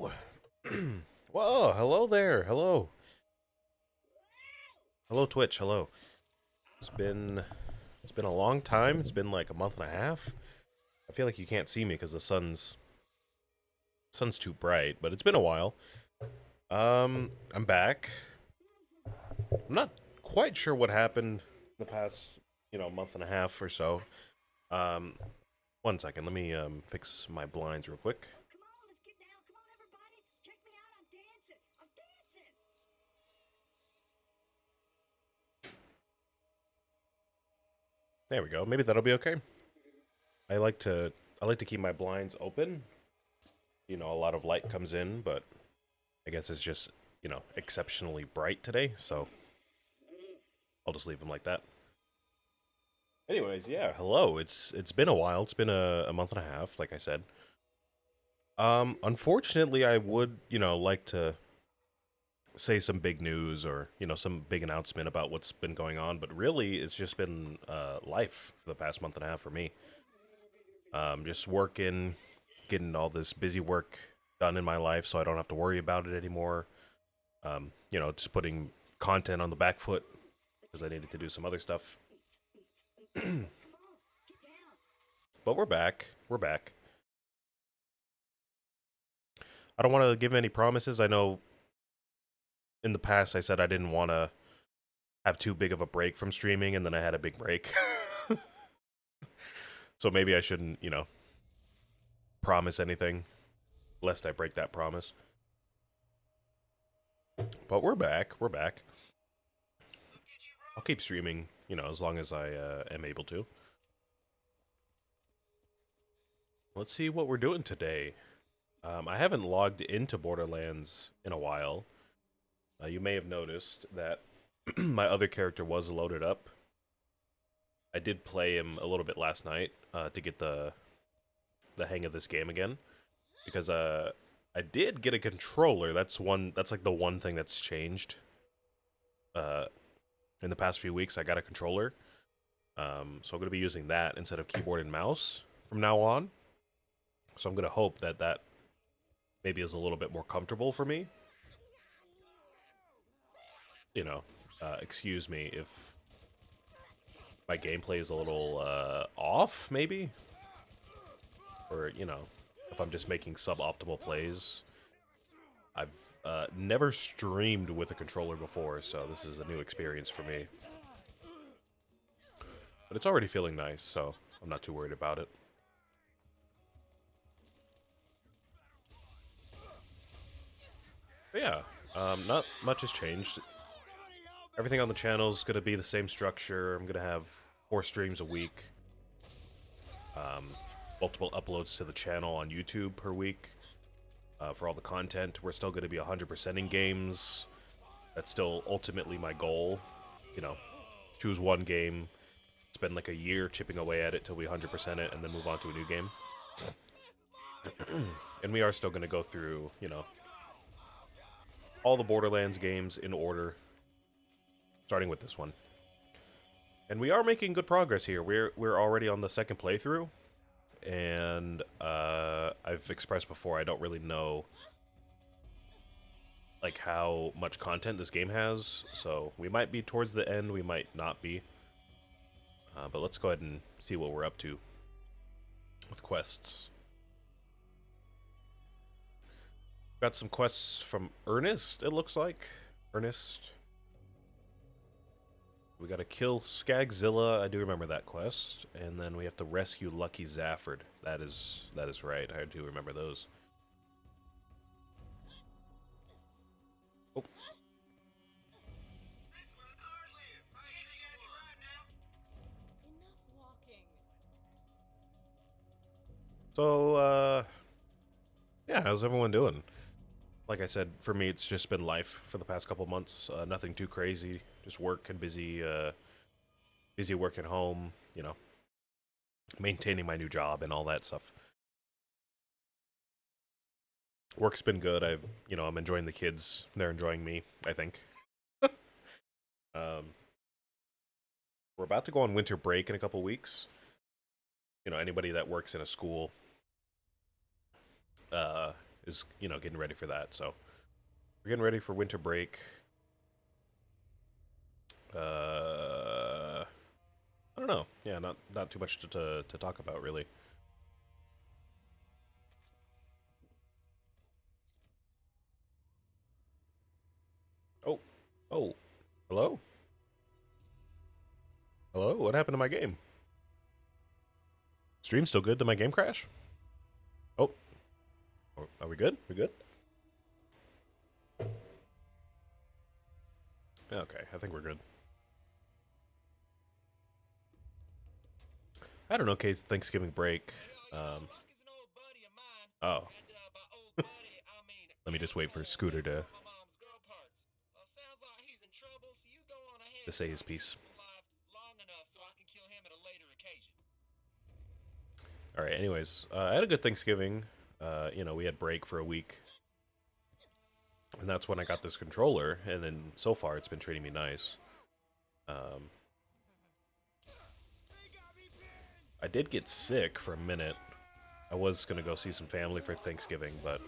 Whoa. Whoa, hello there. Hello. Hello Twitch. Hello. It's been it's been a long time. It's been like a month and a half. I feel like you can't see me cuz the sun's too bright, but it's been a while. I'm back. I'm not quite sure what happened the past, month and a half or so. Um one second. Let me fix my blinds real quick. Come on, let's get down. Come on, everybody. Check me out. I'm dancing. I'm dancing. There we go. Maybe that'll be okay. I like to I like to keep my blinds open. A lot of light comes in, but I guess it's just, exceptionally bright today, so I'll just leave them like that. Anyways, yeah, hello. It's been a while. It's been a month and a half, like I said. Unfortunately, I would, like to say some big news or, some big announcement about what's been going on, but really it's just been life for the past month and a half for me. Just working, getting all this busy work done in my life so I don't have to worry about it anymore. Just putting content on the back foot because I needed to do some other stuff. Come on, get down. But we're back. We're back. I don't want to give any promises. I know in the past I said I didn't want to have too big of a break from streaming, and then I had a big break. So maybe I shouldn't, promise anything, lest I break that promise. But we're back. We're back. I'll keep streaming, as long as I am able to. Let's see what we're doing today. I haven't logged into Borderlands in a while. You may have noticed that my other character was loaded up. I did play him a little bit last night to get the hang of this game again, because I did get a controller. That's like the one thing that's changed. Uh, in the past few weeks, I got a controller, so I'm gonna be using that instead of keyboard and mouse from now on. So I'm gonna hope that maybe is a little bit more comfortable for me. Excuse me if my gameplay is a little off, maybe, or if I'm just making suboptimal plays. I've never streamed with a controller before, so this is a new experience for me. But it's already feeling nice, so I'm not too worried about it. But yeah, not much has changed. Everything on the channel is going to be the same structure. I'm going to have 4 streams a week. Multiple uploads to the channel on YouTube per week. For all the content, we're still going to be 100% in games. That's still ultimately my goal. Choose one game, spend like a year chipping away at it till we 100% it, and then move on to a new game. And we are still going to go through, all the Borderlands games in order, starting with this one. And we are making good progress here. We're already on the second playthrough, and I've expressed before I don't really know like how much content this game has, so we might be towards the end, we might not be. But let's go ahead and see what we're up to with quests. Got some quests from Ernest, it looks like. Ernest. We gotta kill Skagzilla, I do remember that quest. And then we have to rescue Lucky Zafford. That is right, I do remember those. Oh. Enough walking. So, yeah, how's everyone doing? Like I said, for me, it's just been life for the past couple months. Nothing too crazy. Just work and busy work at home. Maintaining my new job and all that stuff. Work's been good. I'm enjoying the kids. They're enjoying me, I think. Um, we're about to go on winter break in a couple weeks. Anybody that works in a school, uh, is, getting ready for that. So we're getting ready for winter break. I don't know. Yeah, not too much to talk about really. Oh, oh, hello, hello. What happened to my game? Stream still good? Did my game crash? Oh, are we good? We good? Okay, I think we're good. I don't know. Case Thanksgiving break. Oh, let me just wait for Scooter to say his piece. All right. Anyways, I had a good Thanksgiving. We had break for a week, and that's when I got this controller. And then so far, it's been treating me nice. Um, I did get sick for a minute. I was gonna go see some family for Thanksgiving, but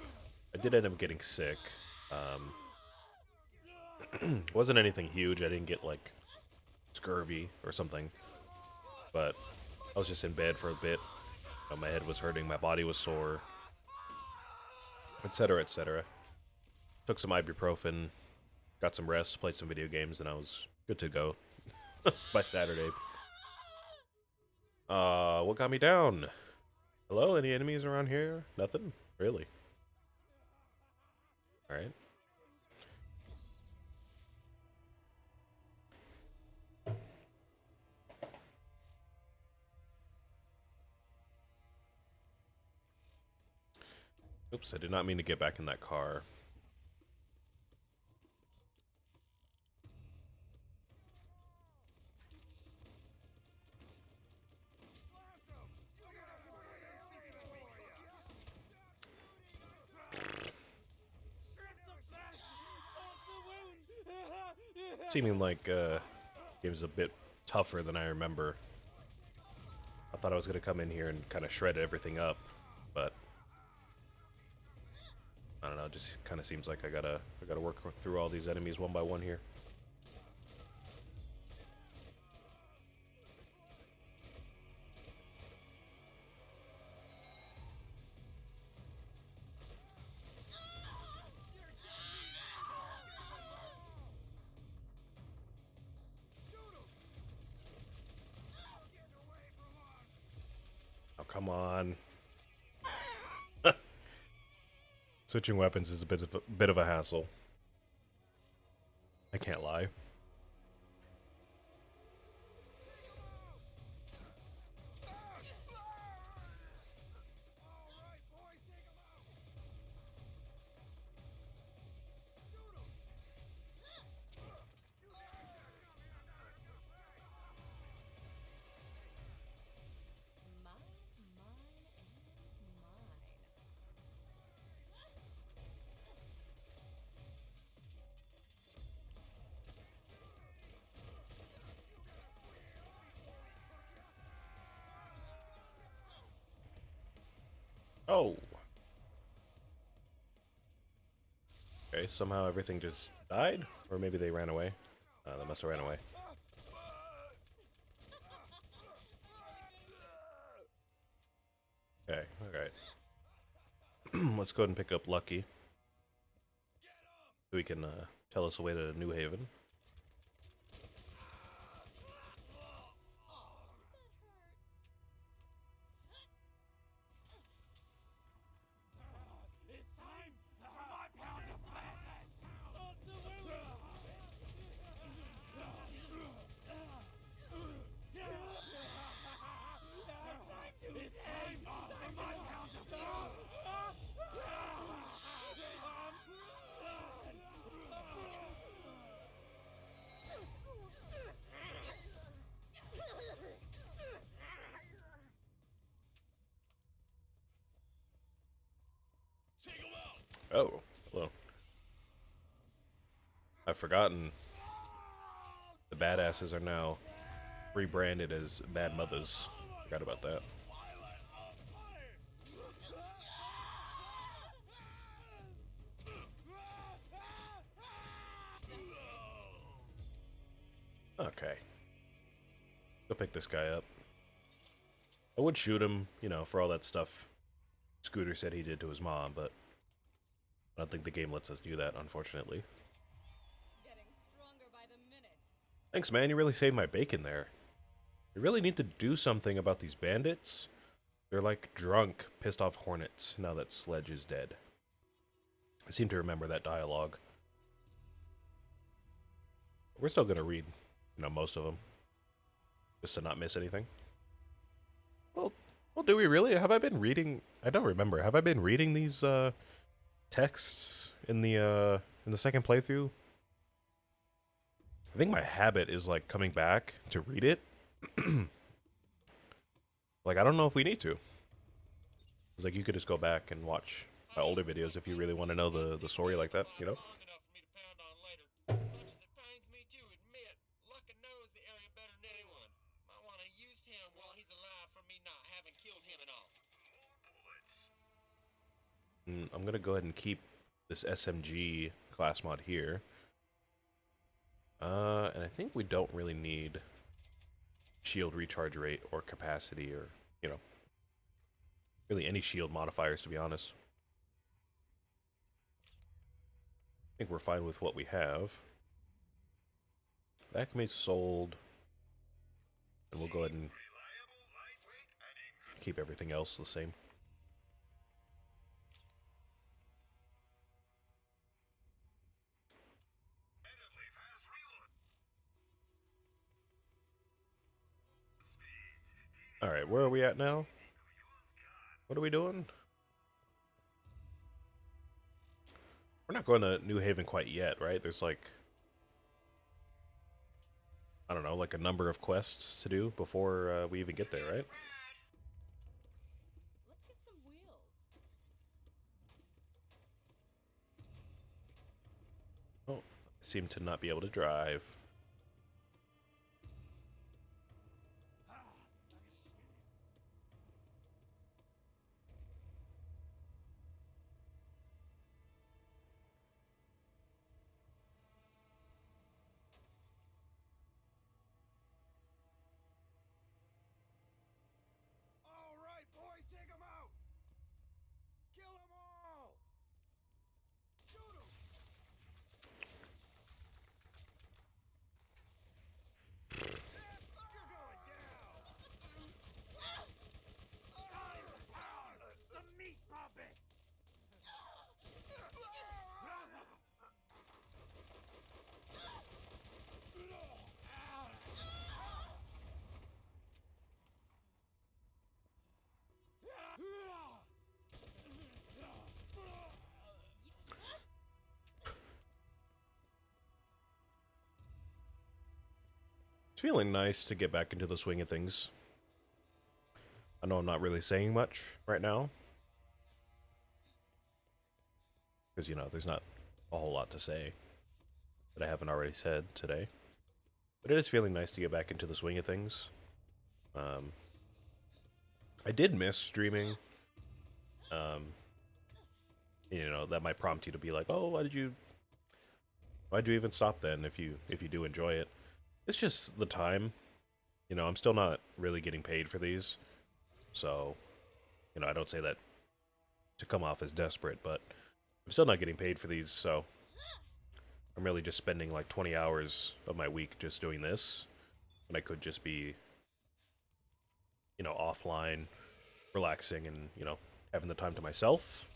I did end up getting sick. Wasn't anything huge. I didn't get like scurvy or something, but I was just in bed for a bit. My head was hurting, my body was sore, etc., etc. Took some ibuprofen, got some rest, played some video games, and I was good to go by Saturday. What got me down? Hello, any enemies around here? Nothing? Really? Alright. Oops, I did not mean to get back in that car. Seeming like game's a bit tougher than I remember. I thought I was gonna come in here and kind of shred everything up, but I don't know. It just kind of seems like I gotta work through all these enemies one by one here. Oh, come on. Switching weapons is a bit of a hassle. I can't lie. Oh. Okay, somehow everything just died? Or maybe they ran away. They must have ran away. Okay, alright. Let's go ahead and pick up Lucky. So he can tell us the way to New Haven. Oh, hello. I've forgotten the badasses are now rebranded as Bad Mothers. Forgot about that. Okay. Go pick this guy up. I would shoot him, you know, for all that stuff Scooter said he did to his mom, but I don't think the game lets us do that, unfortunately. Getting stronger by the minute. Thanks, man. You really saved my bacon there. We really need to do something about these bandits. They're like drunk, pissed off hornets now that Sledge is dead. I seem to remember that dialogue. We're still gonna read, you know, most of them, just to not miss anything. Well, do we really? Have I been reading? I don't remember. Have I been reading these texts in the second playthrough? I think my habit is like coming back to read it. Like, I don't know if we need to. It's like you could just go back and watch my older videos if you really want to know the story like that, you know? Long enough for me to pound on later. Much as it pains me to admit, Lucka knows the area better than anyone. Might want to use him while he's alive for me not having killed him at all. I'm gonna go ahead and keep this SMG class mod here. And I think we don't really need shield recharge rate or capacity or, you know, really any shield modifiers, to be honest. I think we're fine with what we have. That can be sold. And we'll go ahead and keep everything else the same. Alright, where are we at now? What are we doing? We're not going to New Haven quite yet, right? There's like, I don't know, like a number of quests to do before we even get there, right? Let's get some wheels. Oh, I seem to not be able to drive. All right, boys, take him out. Kill them all. Shoot him. You're going down. Some meat puppets. It's feeling nice to get back into the swing of things. I know I'm not really saying much right now. Because, you know, there's not a whole lot to say that I haven't already said today. But it is feeling nice to get back into the swing of things. I did miss streaming. You know, that might prompt you to be like, oh, why'd you even stop then if you do enjoy it? It's just the time. You know, I'm still not really getting paid for these. So, you know, I don't say that to come off as desperate, but I'm still not getting paid for these, so I'm really just spending like 20 hours of my week just doing this. And I could just be, you know, offline, relaxing and, you know, having the time to myself.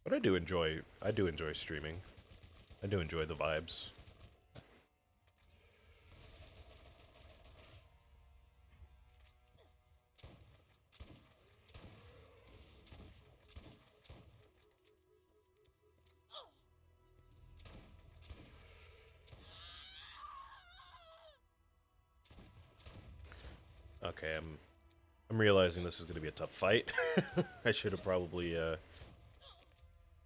But I do enjoy streaming. I do enjoy the vibes. Okay, I'm realizing this is going to be a tough fight. I should have probably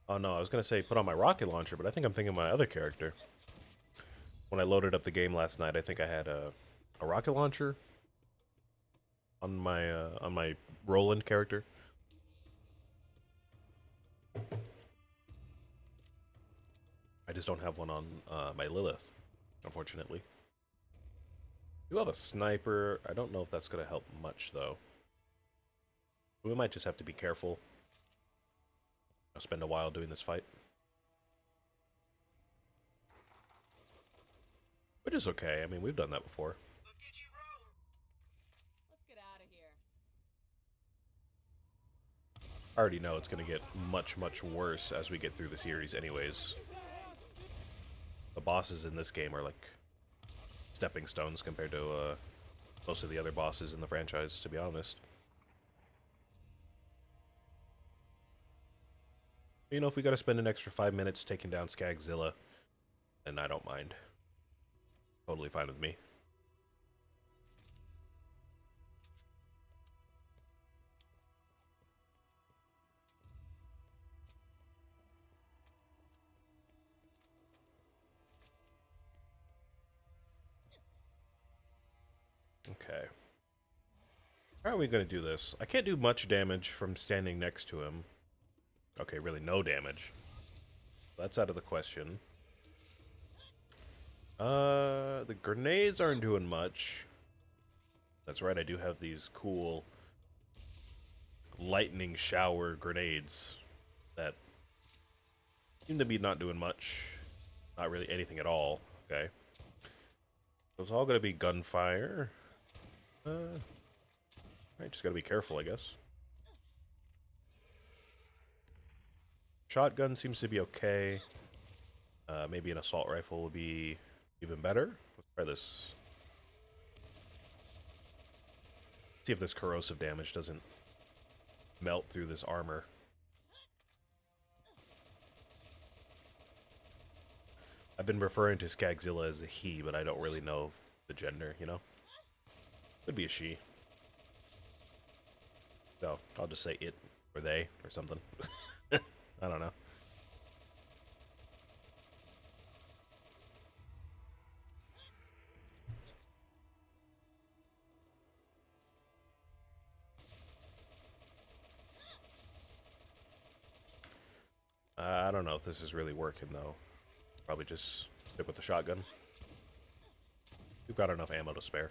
oh no, I was going to say put on my rocket launcher, but I think I'm thinking of my other character. When I loaded up the game last night, I think I had a rocket launcher on my Roland character. just don't have one on my Lilith, unfortunately. You have a sniper. I don't know if that's going to help much, though. We might just have to be careful. I'll spend a while doing this fight. Which is okay. I mean, we've done that before. Let's get out of here. I already know it's going to get much, much worse as we get through the series anyways. The bosses in this game are like stepping stones compared to most of the other bosses in the franchise, to be honest. You know, if we got to spend an extra 5 minutes taking down Skagzilla, then I don't mind. Totally fine with me. Okay. How are we going to do this? I can't do much damage from standing next to him. Okay, really no damage. That's out of the question. The grenades aren't doing much. That's right, I do have these cool lightning shower grenades that seem to be not doing much. Not really anything at all. Okay. So it's all going to be gunfire. I just gotta be careful, I guess. Shotgun seems to be okay. Maybe an assault rifle would be even better. Let's try this. See if this corrosive damage doesn't melt through this armor. I've been referring to Skagzilla as a he, but I don't really know the gender, you know? Could be a she. So, I'll just say it, or they, or something. I don't know. I don't know if this is really working, though. Probably just stick with the shotgun. We've got enough ammo to spare.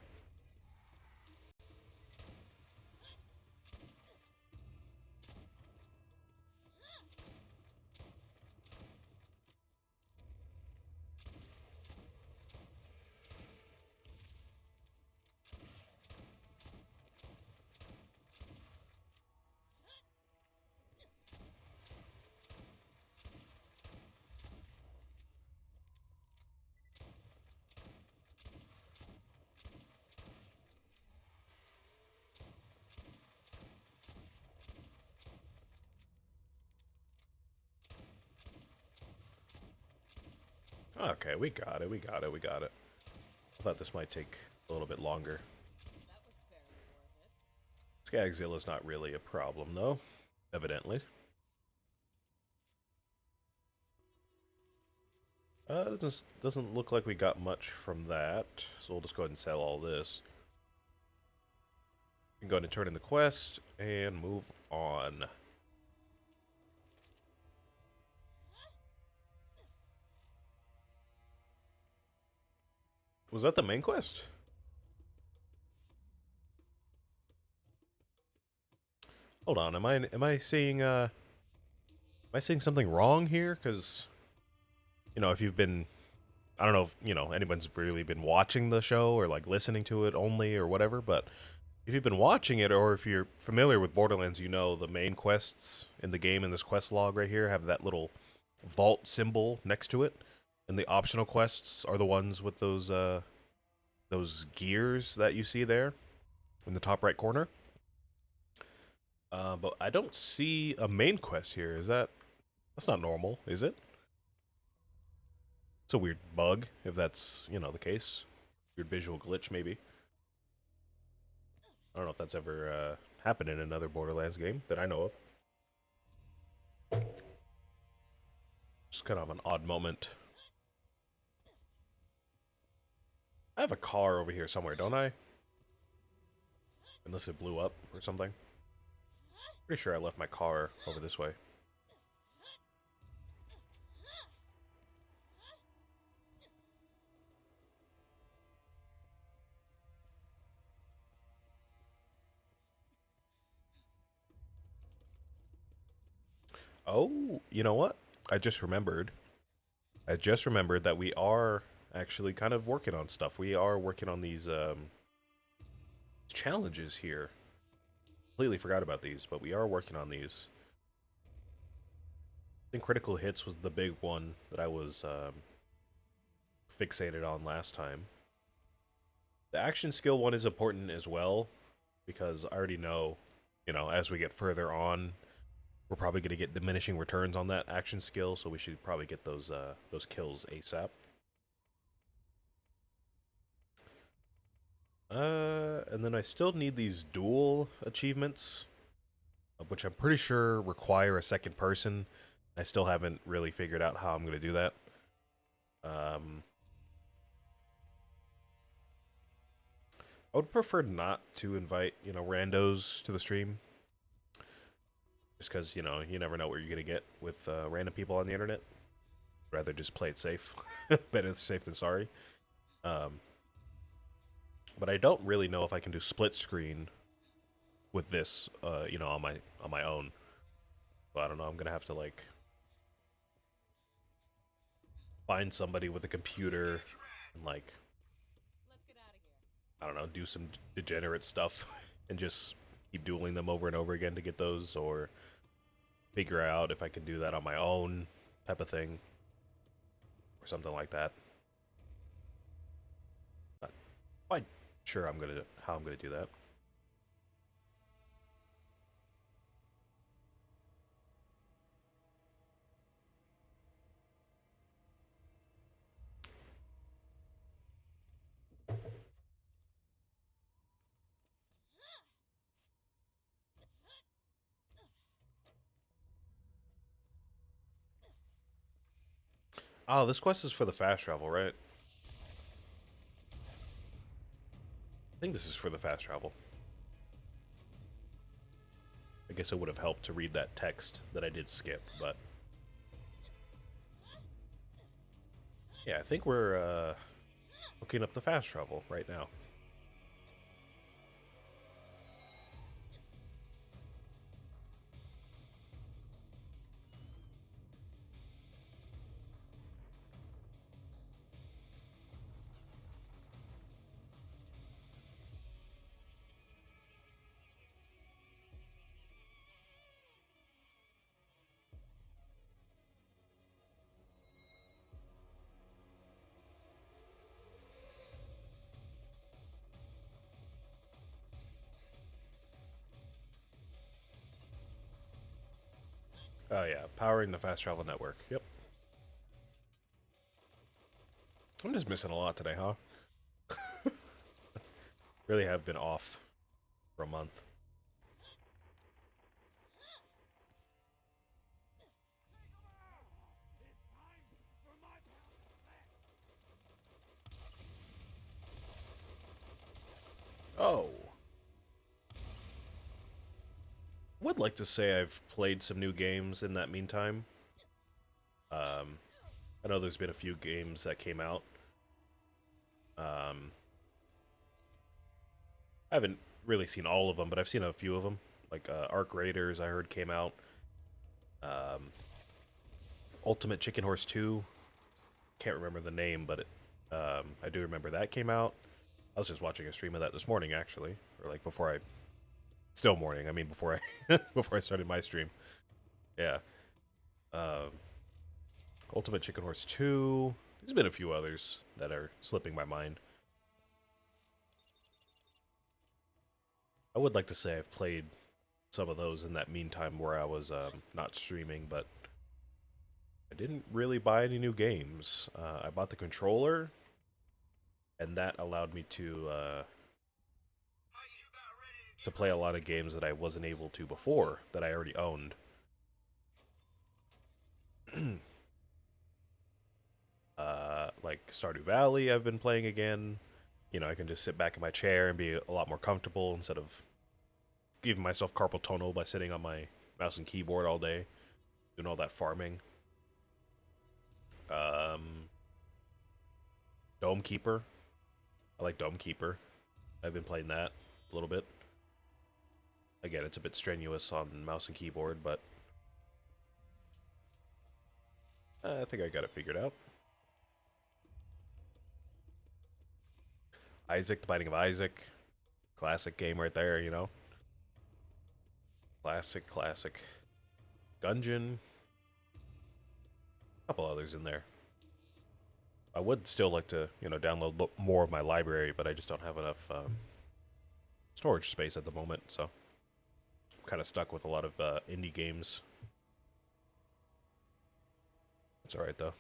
Okay, we got it, we got it, we got it. I thought this might take a little bit longer. That was barely worth it. Skagzilla's not really a problem, though. Evidently. Doesn't look like we got much from that, so we'll just go ahead and sell all this. We can go ahead and turn in the quest and move on. Was that the main quest? Hold on, am I seeing something wrong here? Because, you know, if you've been, I don't know if, you know, anyone's really been watching the show or like listening to it only or whatever, but if you've been watching it or if you're familiar with Borderlands, you know the main quests in the game in this quest log right here have that little vault symbol next to it, and the optional quests are the ones with those gears that you see there in the top right corner. But I don't see a main quest here. That's not normal, is it? It's a weird bug, if that's, you know, the case. Weird visual glitch, maybe. I don't know if that's ever happened in another Borderlands game that I know of. Just kind of an odd moment. I have a car over here somewhere, don't I? Unless it blew up or something. Pretty sure I left my car over this way. Oh, you know what? I just remembered. I just remembered that we are actually kind of working on stuff. We are working on these challenges here. Completely forgot about these, but we are working on these. I think critical hits was the big one that I was fixated on last time. The action skill one is important as well because I already know, as we get further on, we're probably going to get diminishing returns on that action skill, so we should probably get those kills ASAP. And then I still need these dual achievements, which I'm pretty sure require a second person. I still haven't really figured out how I'm going to do that. Um, I would prefer not to invite, randos to the stream. Just because, you never know what you're going to get with random people on the internet. Rather just play it safe. Better safe than sorry. Um, but I don't really know if I can do split screen with this, on my own. So I don't know. I'm gonna have to like find somebody with a computer and like Let's get out of here. I don't know, do some degenerate stuff and just keep dueling them over and over again to get those, or figure out if I can do that on my own, type of thing, or something like that. Not quite sure how I'm gonna do that. Oh, this quest is for the fast travel, right? I think this is for the fast travel. I guess it would have helped to read that text that I did skip, but yeah, I think we're looking up the fast travel right now. Oh yeah, powering the fast travel network. Yep. I'm just missing a lot today, huh? Really have been off for a month. Oh. Would like to say I've played some new games in that meantime. I know there's been a few games that came out. Um, I haven't really seen all of them, but I've seen a few of them. Like Arc Raiders, I heard came out. Um, Ultimate Chicken Horse 2. Can't remember the name, but I do remember that came out. I was just watching a stream of that this morning, actually, or like before I. Still morning. I mean, before I before I started my stream. Yeah. Um, Ultimate Chicken Horse 2. There's been a few others that are slipping my mind. I would like to say I've played some of those in that meantime where I was not streaming, but I didn't really buy any new games. I bought the controller, and that allowed me to play a lot of games that I wasn't able to before that I already owned. Like Stardew Valley, I've been playing again. I can just sit back in my chair and be a lot more comfortable instead of giving myself carpal tunnel by sitting on my mouse and keyboard all day, doing all that farming. Um, Dome Keeper. I like Dome Keeper. I've been playing that a little bit. Again, it's a bit strenuous on mouse and keyboard, but I think I got it figured out. Isaac, the Binding of Isaac. Classic game right there, you know? Classic, classic. Gungeon. A couple others in there. I would still like to, you know, download more of my library, but I just don't have enough storage space at the moment, so I'm kind of stuck with a lot of indie games. It's alright, though.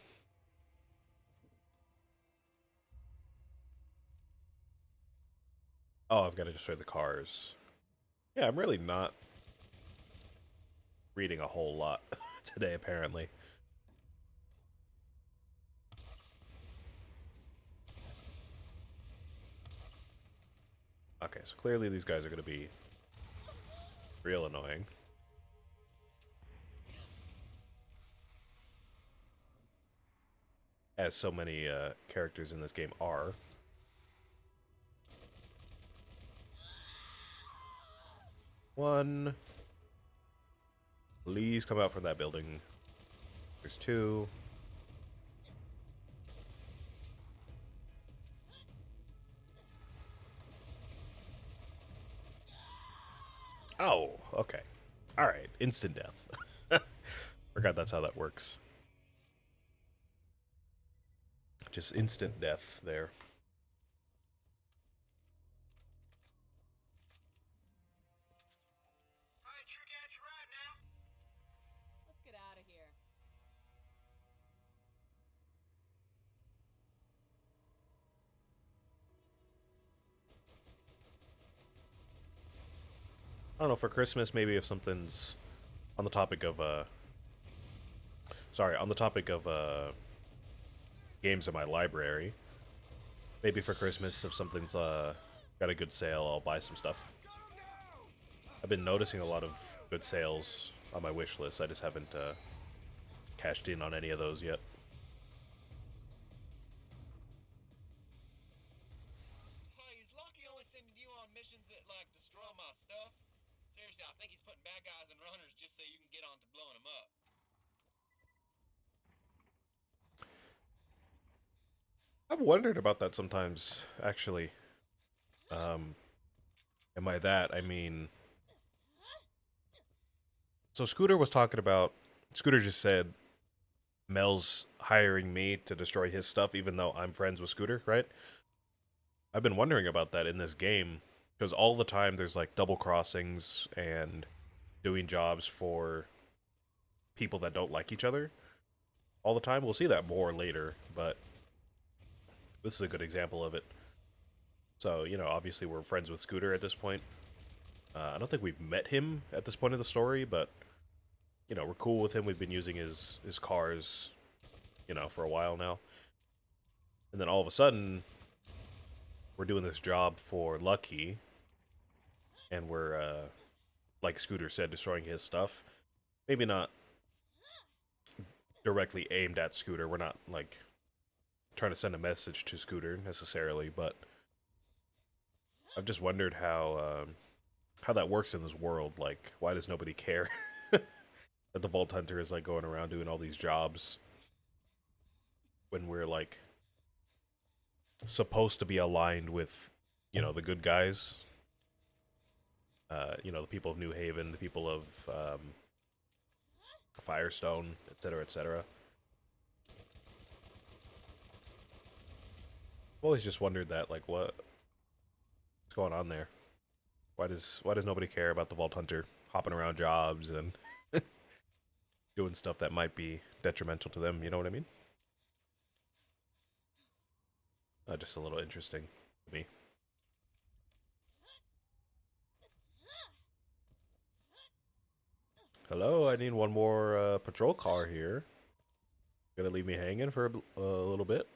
Oh, I've got to destroy the cars. Yeah, I'm really not reading a whole lot today, apparently. Okay, so clearly these guys are going to be real annoying. As so many characters in this game are. One. Please come out from that building. There's two. Oh, okay. Alright, instant death. Forgot that's how that works. Just instant death there. Alright, trick out your right now. Let's get out of here. I don't know, for Christmas, maybe if something's on the topic of, sorry, on the topic of, games in my library, maybe for Christmas, if something's, got a good sale, I'll buy some stuff. I've been noticing a lot of good sales on my wish list. I just haven't, cashed in on any of those yet. Hey, is Lucky only sending you on missions that, like, destroy my stuff? Seriously, I think he's putting bad guys in runners just so you can get on to blowing them up. I've wondered about that sometimes, actually. And by that, I mean... So Scooter was talking about... Scooter just said, Mel's hiring me to destroy his stuff, even though I'm friends with Scooter, right? I've been wondering about that in this game, because all the time there's, like, double crossings and doing jobs for people that don't like each other. All the time. We'll see that more later, but this is a good example of it. So, you know, obviously we're friends with Scooter at this point. I don't think we've met him at this point of the story, but, you know, we're cool with him. We've been using his cars, you know, for a while now. And then all of a sudden, we're doing this job for Lucky, and we're, like Scooter said, destroying his stuff. Maybe not directly aimed at Scooter. We're not, like, trying to send a message to Scooter, necessarily, but I've just wondered how that works in this world. Like, why does nobody care that the Vault Hunter is like going around doing all these jobs when we're like supposed to be aligned with, you know, the good guys? You know, the people of New Haven, the people of Firestone, etc., etc. I've always just wondered that, like, what's going on there? Why does nobody care about the Vault Hunter hopping around jobs and doing stuff that might be detrimental to them? You know what I mean? Just a little interesting to me. Hello, I need one more patrol car here. Gonna leave me hanging for a little bit.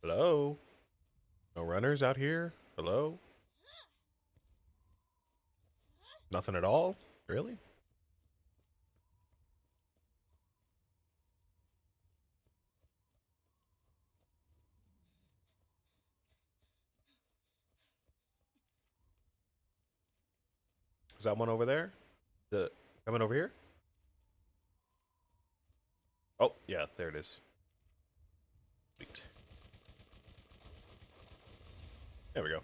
Hello? No runners out here? Hello? Nothing at all? Really? Is that one over there? The coming over here? Oh, yeah, there it is. Sweet. There we go.